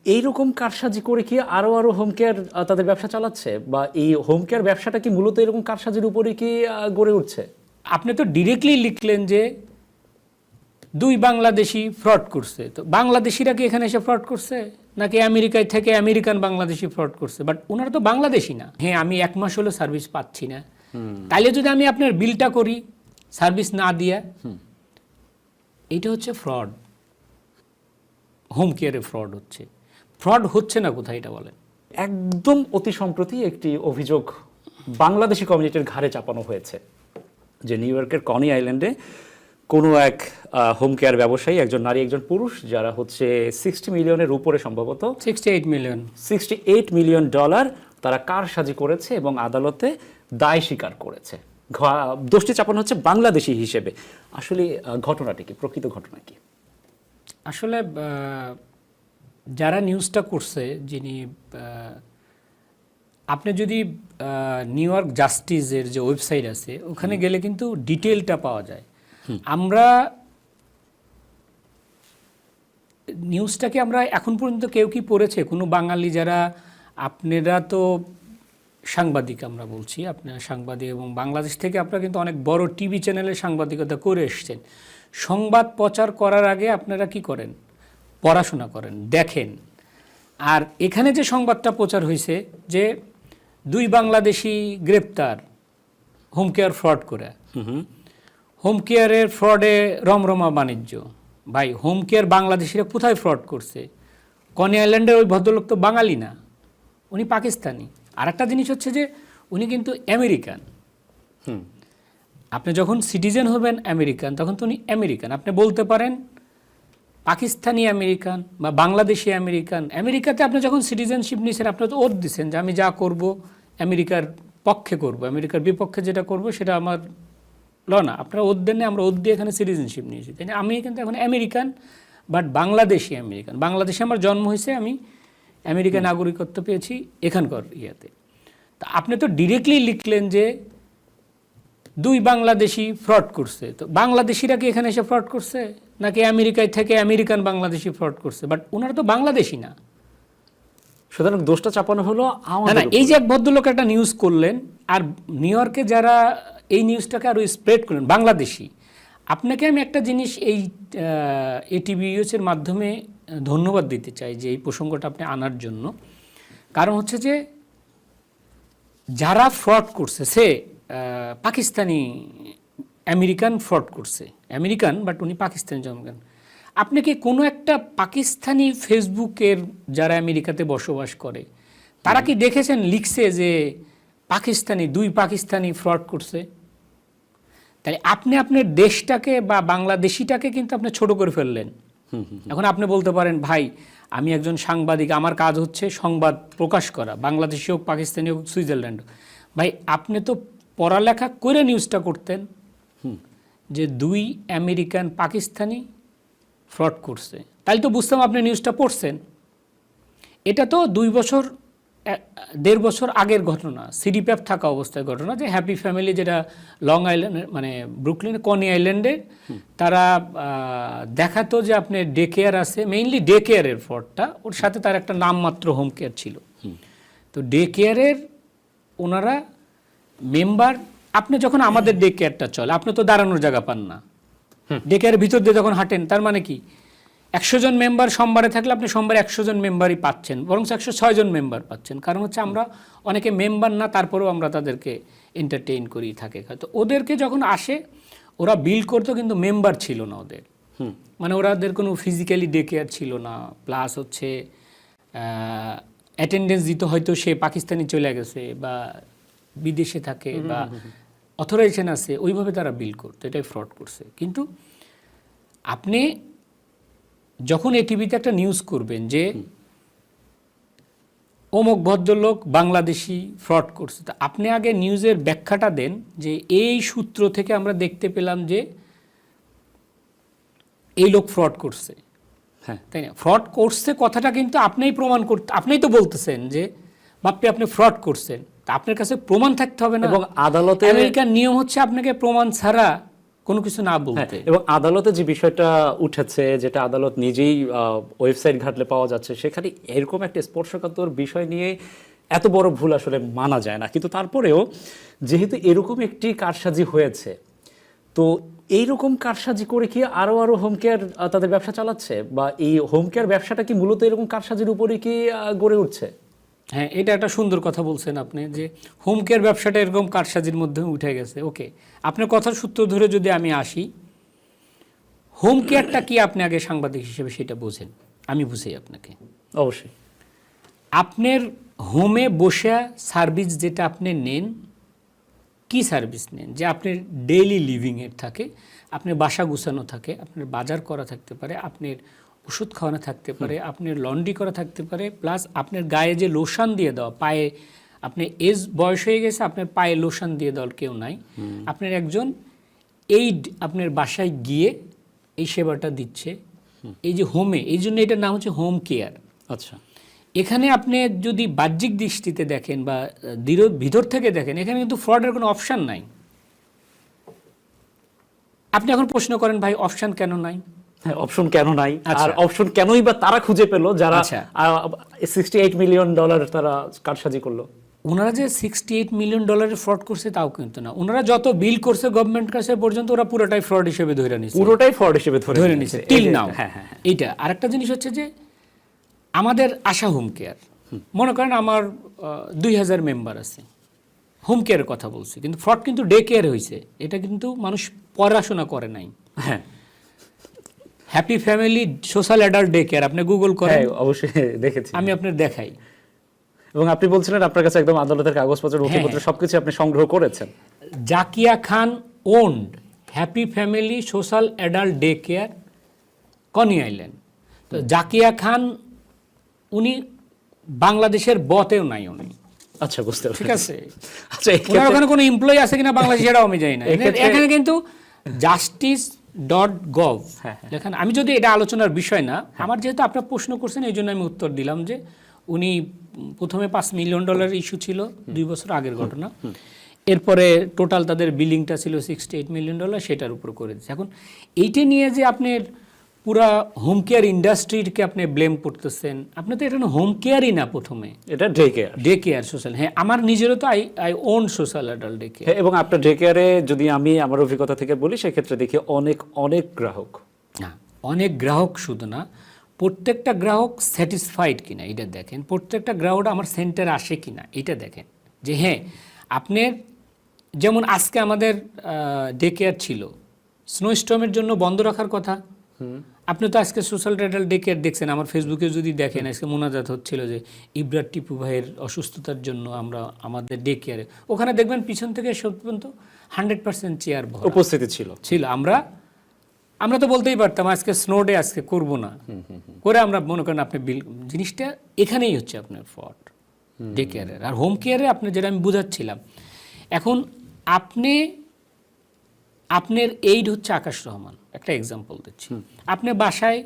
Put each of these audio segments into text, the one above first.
এইরকম কারসাজি করে কি আরো আরো হোম কেয়ার তাদের ব্যবসা চালাচ্ছে, বা এই হোম কেয়ার ব্যবসাটা কি মূলত এরকম কারসাজির উপরে কি গড়ে উঠছে? আপনি তো ডিরেক্টলি লিখলেন যে 2 বাংলাদেশি ফ্রড করছে, তো বাংলাদেশিরা কি এখানে এসে ফ্রড করছে নাকি আমেরিকায় থেকে আমেরিকান বাংলাদেশি ফ্রড করছে? বাট ওনারা তো বাংলাদেশি না। হ্যাঁ, আমি 1 মাস হলো সার্ভিস পাচ্ছি না, তাইলে যদি আমি আপনার বিলটা করি সার্ভিস না দিয়ে, এইটা হচ্ছে ফ্রড। হোম কেয়ারে ফ্রড হচ্ছে। ফ্রড হচ্ছে না কোথায় এটা বলেন? একদম অতি সম্প্রতি একটি অভিযোগ বাংলাদেশি কমিউনিটির ঘাড়ে চাপানো হয়েছে যে নিউ ইয়র্কের কনি আইল্যান্ডে কোনো এক হোম কেয়ার ব্যবসায়ী, একজন নারী একজন পুরুষ, যারা হচ্ছে 60 মিলিয়নের উপরে, সম্ভবত 68 মিলিয়ন, $68 মিলিয়ন তারা কারসাজি করেছে এবং আদালতে দায় স্বীকার করেছে। দোষটি চাপানো হচ্ছে বাংলাদেশি হিসেবে। আসলে ঘটনাটি কি, প্রকৃত ঘটনা কি? আসলে যারা নিউজটা করছে, যিনি আপনি যদি নিউ ইয়র্ক জাস্টিসের যে ওয়েবসাইট আছে ওখানে গেলে কিন্তু ডিটেলটা পাওয়া যায়। আমরা নিউজটাকে আমরা এখন পর্যন্ত কেউ কি পড়েছে? কোনো বাঙালি যারা, আপনারা তো সাংবাদিক, আমরা বলছি আপনারা সাংবাদিক, এবং বাংলাদেশ থেকে আপনারা কিন্তু অনেক বড় টিভি চ্যানেলে সাংবাদিকতা করে এসছেন। সংবাদ প্রচার করার আগে আপনারা কি করেন? পড়াশোনা করেন, দেখেন। আর এখানে যে সংবাদটা প্রচার হয়েছে যে 2 বাংলাদেশি গ্রেপ্তার হোম কেয়ার ফ্রড করে, হোম কেয়ারের ফ্রডে রমরমা বাণিজ্য। ভাই, হোম কেয়ার বাংলাদেশিরা কোথায় ফ্রড করছে? কনি আইল্যান্ডের ওই ভদ্রলোক তো বাঙালি না, উনি পাকিস্তানি। আর একটা জিনিস হচ্ছে যে উনি কিন্তু আমেরিকান। আপনি যখন সিটিজেন হবেন আমেরিকান, তখন তো উনি আমেরিকান। আপনি বলতে পারেন পাকিস্তানি আমেরিকান বা বাংলাদেশি আমেরিকান। আমেরিকাতে আপনি যখন সিটিজেনশিপ নিয়েছেন, আপনি তো ওথ দিচ্ছেন যে আমি যা করব আমেরিকার পক্ষে করব, আমেরিকার বিপক্ষে যেটা করব সেটা আমার না। আপনারা ওথ দেন না, আমরা ওথ দিয়ে এখানে সিটিজেনশিপ নিয়েছি। তাই না? আমি কিন্তু এখন আমেরিকান, বাট বাংলাদেশি আমেরিকান। বাংলাদেশে আমার জন্ম হয়েছে, আমি আমেরিকান নাগরিকত্ব পেয়েছি এখানকার ইয়েতে। তা আপনি তো ডিরেক্টলি লিখলেন যে 2 বাংলাদেশি ফ্রড করছে, তো বাংলাদেশিরা কি এখানে এসে ফ্রড করছে নাকি আমেরিকায় থেকে আমেরিকান বাংলাদেশি ফ্রড করছে? বাট ওনারা তো বাংলাদেশি না। সুতরাং দোষটা চাপানো হলো আমাদের না, এই যে এক ভদ্রলোক একটা নিউজ করলেন, আর নিউ ইয়র্কে যারা এই নিউজটাকে আরও স্প্রেড করলেন বাংলাদেশি। আপনাকে আমি একটা জিনিস এই এটিভিএসের মাধ্যমে ধন্যবাদ দিতে চাই যে এই প্রসঙ্গটা আপনি আনার জন্য। কারণ হচ্ছে যে যারা ফ্রড করছে, সে পাকিস্তানি আমেরিকান ফ্রড করছে, আমেরিকান বাট উনি পাকিস্তানি জন্মগ্রহণ। আপনি কি কোনো একটা পাকিস্তানি ফেসবুকের যারা আমেরিকাতে বসবাস করে তারা কি দেখেছেন লিখছে যে পাকিস্তানি 2 পাকিস্তানি ফ্রড করছে? তাহলে আপনি আপনার দেশটাকে বা বাংলাদেশিটাকে কিন্তু আপনি ছোট করে ফেললেন। এখন আপনি বলতে পারেন, ভাই আমি একজন সাংবাদিক, আমার কাজ হচ্ছে সংবাদ প্রকাশ করা, বাংলাদেশি হোক, পাকিস্তানি হোক, সুইজারল্যান্ড হোক। ভাই আপনি তো পড়ালেখা করে নিউজটা করতেন যে 2 আমেরিকান পাকিস্তানি ফ্রড করছে, তাহলে তো বুঝতাম আপনি নিউজটা পড়ছেন। এটা তো 1.5 বছর আগের ঘটনা, সিডিপ্যাপ থাকা অবস্থায় ঘটনা, যে হ্যাপি ফ্যামিলি যেটা লং আইল্যান্ড মানে ব্রুকলিন কনি আইল্যান্ডে, তারা দেখাতো যে আপনি ডে কেয়ার আছে, মেইনলি ডে কেয়ারের ফ্রডটা, ওর সাথে তার একটা নামমাত্র হোম কেয়ার ছিল। তো ডে কেয়ারের ওনারা মেম্বার, আপনি যখন আমাদের ডে কেয়ারটা চলে, আপনি তো দাঁড়ানোর জায়গা পান না। ডে কেয়ারের ভিতর দিয়ে যখন হাঁটেন, তার মানে কি 100 জন মেম্বার সোমবারে থাকলে আপনি সোমবারে 100 জন মেম্বারই পাচ্ছেন, বরং 106 জন মেম্বার পাচ্ছেন। কারণ হচ্ছে আমরা অনেকে মেম্বার না, তারপরেও আমরা তাদেরকে এন্টারটেইন করি থাকে। তো ওদেরকে যখন আসে, ওরা বিল করতো কিন্তু মেম্বার ছিল না ওদের, মানে ওদের কোনো ফিজিক্যালি ডে কেয়ার ছিল না। প্লাস হচ্ছে অ্যাটেন্ডেন্স দিত, হয়তো সে পাকিস্তানি চলে গেছে বা বিদেশে থাকে বা অথরাইজেশন আছে, ওইভাবে তারা বিল করতো। এটাই ফ্রড করছে। কিন্তু আপনি যখন এই টিভিতে একটা নিউজ করবেন যে অমুক ভদ্রলোক বাংলাদেশি ফ্রড করছে, তা আপনি আগে নিউজের ব্যাখ্যাটা দেন যে এই সূত্র থেকে আমরা দেখতে পেলাম যে এই লোক ফ্রড করছে। হ্যাঁ, তাই না? ফ্রড করছে কথাটা কিন্তু আপনিই প্রমাণ করতে, আপনিই তো বলতেছেন যে বাপ্পি আপনি ফ্রড করছেন, তা আপনার কাছে প্রমাণ থাকতে হবে না। এবং আদালতে আমেরিকার নিয়ম হচ্ছে আপনাকে প্রমাণ ছাড়া কোনো কিছু না বলতে। এবং আদালতে যে বিষয়টা উঠেছে, যেটা আদালত নিজেই ওয়েবসাইট ঘাটলে পাওয়া যাচ্ছে, সেখানে এরকম একটা স্পর্শকাতর বিষয় নিয়ে এত বড় ভুল আসলে মানা যায় না। কিন্তু তারপরেও যেহেতু এরকম একটি কারসাজি হয়েছে, তো এইরকম কারসাজি করে কি আরো আরো হোম কেয়ার তাদের ব্যবসা চালাচ্ছে, বা এই হোম কেয়ার ব্যবসাটা কি মূলত এরকম কারসাজির উপরে কি গড়ে উঠছে? হ্যাঁ, এটা একটা সুন্দর কথা বলছেন আপনি, যে হোম কেয়ার ব্যবসাটা এরকম কারসাজির মধ্যে উঠে গেছে। ওকে, আপনার কথার সূত্র ধরে যদি আমি আসি, হোম কেয়ারটা কি আপনি আগে সাংবাদিক হিসেবে সেটা বোঝেন, আমি বুঝাই আপনাকে। অবশ্যই। আপনার হোমে বসে সার্ভিস যেটা আপনি নেন, কি সার্ভিস নেন? যে আপনার ডেইলি লিভিংয়ের থাকে, আপনার বাসা গুছানো থাকে, আপনার বাজার করা থাকতে পারে, আপনার ওষুধ খাওয়ানো থাকতে পারে, আপনার লন্ড্রি করা থাকতে পারে, প্লাস আপনার গায়ে যে লোশন দিয়ে দেওয়া, পায়ে আপনি বয়স হয়ে গেছে, আপনার পায়ে লোশন দিয়ে দেওয়ার কেউ নাই, আপনার একজন এইড আপনার বাসায় গিয়ে এই সেবাটা দিচ্ছে, এই যে হোমে, এই জন্য এটার নাম হচ্ছে হোম কেয়ার। আচ্ছা। এখানে আপনি যদি বাহ্যিক দৃষ্টিতে দেখেন বা ভিতর থেকে দেখেন, এখানে কিন্তু ফ্রডের কোনো অপশান নাই। আপনি এখন প্রশ্ন করেন, ভাই অপশান কেন নাই? হ্যাঁ, অপশন কেন নাই, আচ্ছা। আর অপশন কেনই বা তারা খুঁজে পেল যারা আচ্ছা। $68 মিলিয়ন তারা কারসাজি করলো? ওনারা যে $68 মিলিয়ন ফ্রড করছে তাও কিন্তু না, ওনারা যত বিল করছে গভর্নমেন্ট কাছে পর্যন্ত ওরা পুরোটাই ফ্রড হিসেবে ধরে নিচ্ছে, পুরোটাই ফ্রড হিসেবে ধরে নিচ্ছে টিল নাও। হ্যাঁ হ্যাঁ। এইটা আরেকটা জিনিস হচ্ছে যে আমাদের আশা হোম কেয়ার, মনে করেন আমার 2000 মেম্বার আছে, হোম কেয়ারের কথা বলছি, কিন্তু ফ্রড কিন্তু ডে কেয়ার হয়েছে। এটা কিন্তু মানুষ পড়াশোনা করে নাই। হ্যাঁ, happy Family Social adult day care আপনি গুগল করেন, অবশ্যই দেখেছি। আমি আপনার দেখাই। এবং আপনি বলছিলেন আপনার কাছে একদম আদালতের কাগজপত্র, নথিপত্র সবকিছু আপনি সংগ্রহ করেছেন। Zakia Khan owned Happy Family Social adult day Care, Coney Island. তো জাকিয়া খান উনি বাংলাদেশের বতেও নাই উনি। আচ্ছা, বুঝতে পারছি। ঠিক আছে। আচ্ছা, ওনার ওখানে কোনো এমপ্লয়ি আছে কিনা বাংলাদেশে সেটাও আমি জানি না। এখানে কিন্তু justice.gov লেখা। আমি যদি এটা আলোচনার বিষয় না, আমার যেহেতু আপনার প্রশ্ন করছেন এই জন্য আমি উত্তর দিলাম যে উনি প্রথমে $5 মিলিয়ন ইস্যু ছিল 2 বছর আগের ঘটনা, এরপরে টোটাল তাদের বিলিংটা ছিল $68 মিলিয়ন, সেটার উপর করে দিচ্ছে। এখন এইটা নিয়ে যে আপনার পুরা হোম কেয়ার ইন্ডাস্ট্রিকে আপনি ব্লেম করতেছেন, আপনি তো এটা হোম কেয়ারই না, প্রথমে এটা day care. Day care social. হ্যাঁ, আমার নিজেরও তো I own social adult day care. এবং আপনার ডে কেয়ারে যদি আমি আমার অভিজ্ঞতা থেকে বলি, সেক্ষেত্রে দেখি অনেক অনেক গ্রাহক। না, অনেক গ্রাহক শুধু না, প্রত্যেকটা গ্রাহক স্যাটিসফাইড কিনা এটা দেখেন, প্রত্যেকটা গ্রাহক আমার সেন্টারে আসে কিনা এটা দেখেন। যে হ্যাঁ, আপনার যেমন আজকে আমাদের ডে কেয়ার ছিল, স্নোস্টর্মের জন্য বন্ধ রাখার কথা। আপনি তো আজকে সোশ্যাল অ্যাডাল্ট ডে কেয়ার দেখছেন, আমার ফেসবুকে যদি দেখেন, আজকে মোনাজাত হচ্ছিল যে ইব্রার টিপু ভাইয়ের অসুস্থতার জন্য আমরা আমাদের ডে কেয়ারে, ওখানে দেখবেন পিছন থেকে সব পর্যন্ত 100% চেয়ার উপস্থিতি ছিল। আমরা তো বলতেই পারতাম আজকে স্নো ডে, আজকে করব না, করে আমরা মনে করেন আপনি বিল, জিনিসটা এখানেই হচ্ছে আপনার ফ্রড ডে কেয়ারের। আর হোম কেয়ারে আপনি যেটা আমি বুঝাচ্ছিলাম, এখন আপনার এইড হচ্ছে আকাশ রহমান, একটা এক্সাম্পল দিচ্ছি। আপনার বাসায়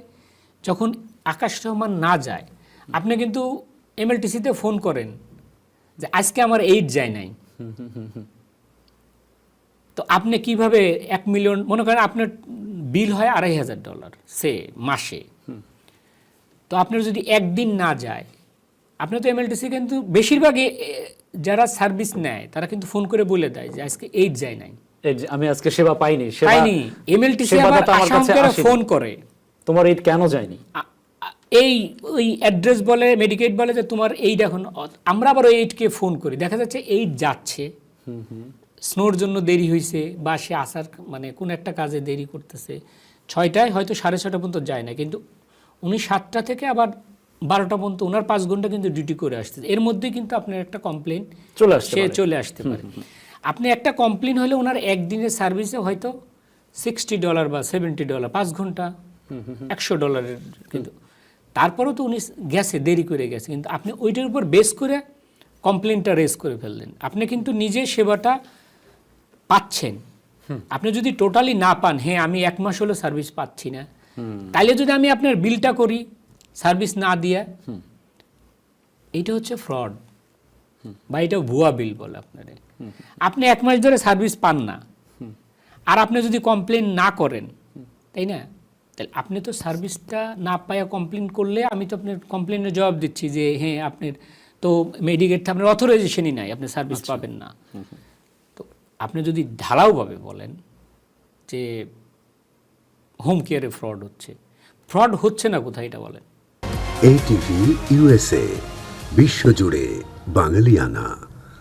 যখন আকাশ রহমান না যায়, আপনি কিন্তু এমএলটিসিতে ফোন করেন যে আজকে আমার এইড যায় নাই, তো আপনি কিভাবে 1 মিলিয়ন, মনে করেন আপনার বিল হয় $2500 সে মাসে, তো আপনার যদি একদিন না যায়, আপনি তো এমএলটিসি কিন্তু বেশিরভাগই যারা সার্ভিস নেয় তারা কিন্তু ফোন করে বলে দেয় যে আজকে এইড যায় নাই, আমি আজকে সেবা পাইনি। এমএলটিসি আবার আসামকে ফোন করে, তোমার এইড কেন যায়নি, ওই অ্যাড্রেস বলে, মেডিকেট বলে যে তোমার এইড এখন, আমরা আবার ওই এইডকে ফোন করি, দেখা যাচ্ছে এইড যাচ্ছে, স্নোর জন্য দেরি হয়েছে, বা সে আসার মানে কোন একটা কাজে দেরি করতেছে, 6টায় হয়তো 6:30 পর্যন্ত যায় না, কিন্তু উনি 7টা থেকে আবার 12টা পর্যন্ত ওনার 5 ঘন্টা কিন্তু ডিউটি করে আসতেছে। এর মধ্যে কিন্তু আপনার একটা কমপ্লেন চলে আসতে পারে। আপনি একটা কমপ্লেন হলে ওনার একদিনের সার্ভিসে হয়তো $60 বা $70, 5 ঘন্টা $100, কিন্তু তারপরেও তো উনি গেছে, দেরি করে গেছে, কিন্তু আপনি ওইটার উপর বেস করে কমপ্লেনটা রেজ করে ফেললেন, আপনি কিন্তু নিজে সেবাটা পাচ্ছেন। আপনি যদি টোটালি না পান, হ্যাঁ আমি 1 মাস হলো সার্ভিস পাচ্ছি না, তাইলে যদি আমি আপনার বিলটা করি সার্ভিস না দিয়ে, এইটা হচ্ছে ফ্রড বা এটা ভুয়া বিল বলে আপনারে। আপনি 1 মাস ধরে সার্ভিস পান না, আর আপনি যদি কমপ্লেন না করেন, তাই না, তাহলে আপনি তো সার্ভিসটা না পাইয়া কমপ্লেন করলে আমি তো আপনার কমপ্লেনের জবাব দিচ্ছি যে হ্যাঁ আপনার তো মেডিকেটটা আপনার অথরাইজেশনই নাই, আপনি সার্ভিস পাবেন না। তো আপনি যদি ঢালাওভাবে বলেন যে হোম কেয়ারে ফ্রড হচ্ছে না কোথায় এটা বলেন। ATV USA বিশ্বজুড়ে বাঙালিয়ানা।